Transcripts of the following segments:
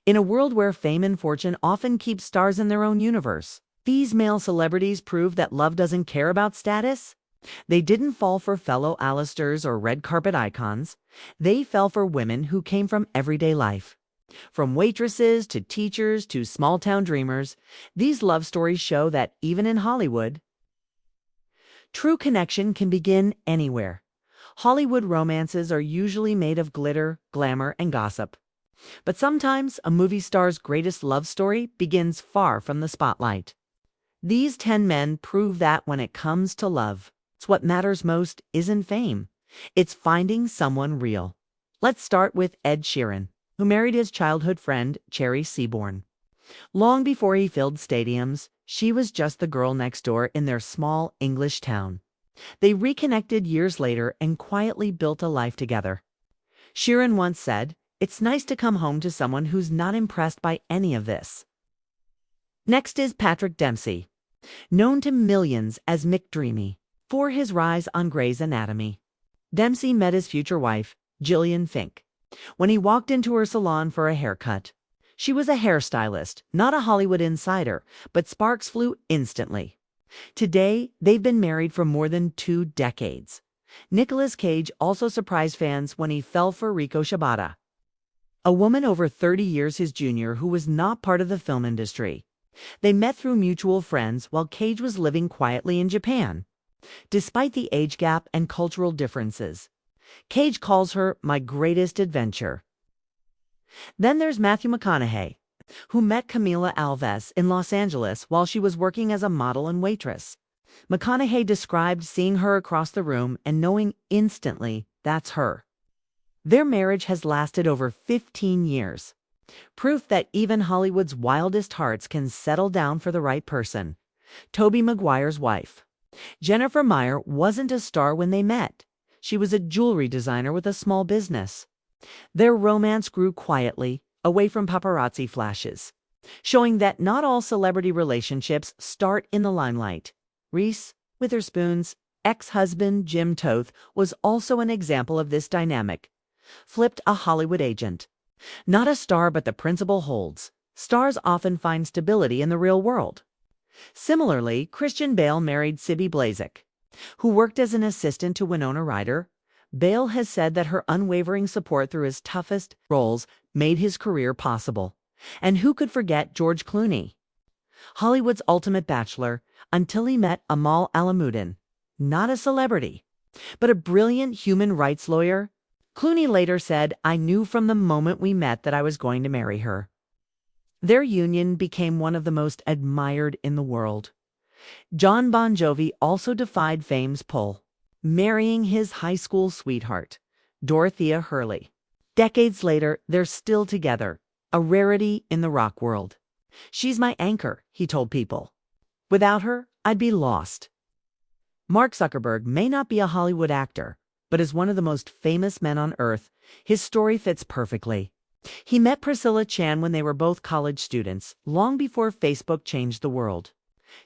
In a world where fame and fortune often keep stars in their own universe, these male celebrities prove that love doesn't care about status. They didn't fall for fellow Alistairs or red carpet icons. They fell for women who came from everyday life. From waitresses to teachers to small-town dreamers, these love stories show that even in Hollywood, true connection can begin anywhere. Hollywood romances are usually made of glitter, glamour, and gossip. But sometimes a movie star's greatest love story begins far from the spotlight. These 10 men prove that when it comes to love, what matters most isn't fame. It's finding someone real. Let's start with Ed Sheeran, who married his childhood friend, Cherry Seaborn. Long before he filled stadiums, she was just the girl next door in their small English town. They reconnected years later and quietly built a life together. Sheeran once said, "It's nice to come home to someone who's not impressed by any of this." Next is Patrick Dempsey, known to millions as McDreamy for his rise on Grey's Anatomy. Dempsey met his future wife, Gillian Fink, when he walked into her salon for a haircut. She was a hairstylist, not a Hollywood insider, but sparks flew instantly. Today, they've been married for more than 2 decades. Nicolas Cage also surprised fans when he fell for Rico Shibata, a woman over 30 years his junior who was not part of the film industry. They met through mutual friends while Cage was living quietly in Japan. Despite the age gap and cultural differences, Cage calls her "my greatest adventure." Then there's Matthew McConaughey, who met Camila Alves in Los Angeles while she was working as a model and waitress. McConaughey described seeing her across the room and knowing instantly that's her. Their marriage has lasted over 15 years. Proof that even Hollywood's wildest hearts can settle down for the right person. Tobey Maguire's wife, Jennifer Meyer, wasn't a star when they met. She was a jewelry designer with a small business. Their romance grew quietly, away from paparazzi flashes, showing that not all celebrity relationships start in the limelight. Reese Witherspoon's ex-husband, Jim Toth, was also an example of this dynamic. Flipped a Hollywood agent. Not a star, but the principle holds. Stars often find stability in the real world. Similarly, Christian Bale married Sibby Blazek, who worked as an assistant to Winona Ryder. Bale has said that her unwavering support through his toughest roles made his career possible. And who could forget George Clooney, Hollywood's ultimate bachelor, until he met Amal Alamuddin, not a celebrity, but a brilliant human rights lawyer. Clooney later said, "I knew from the moment we met that I was going to marry her." Their union became one of the most admired in the world. Jon Bon Jovi also defied fame's pull, marrying his high school sweetheart, Dorothea Hurley. Decades later, they're still together, a rarity in the rock world. "She's my anchor," he told People. "Without her, I'd be lost." Mark Zuckerberg may not be a Hollywood actor, but is one of the most famous men on earth. His story fits perfectly. He met Priscilla Chan when they were both college students, long before Facebook changed the world.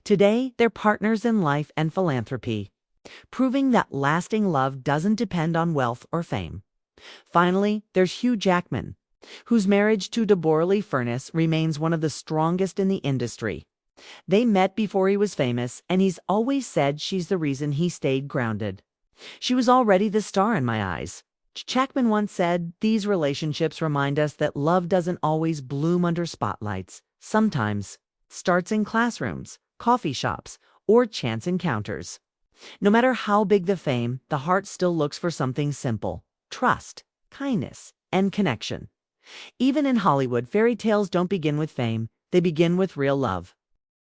Today, they're partners in life and philanthropy, proving that lasting love doesn't depend on wealth or fame. Finally, there's Hugh Jackman, whose marriage to Deborah Lee Furness remains one of the strongest in the industry. They met before he was famous, and he's always said she's the reason he stayed grounded. "She was already the star in my eyes." Jackman once said, "These relationships remind us that love doesn't always bloom under spotlights. Sometimes it starts in classrooms, coffee shops, or chance encounters." No matter how big the fame, the heart still looks for something simple: trust, kindness, and connection. Even in Hollywood, fairy tales don't begin with fame, they begin with real love.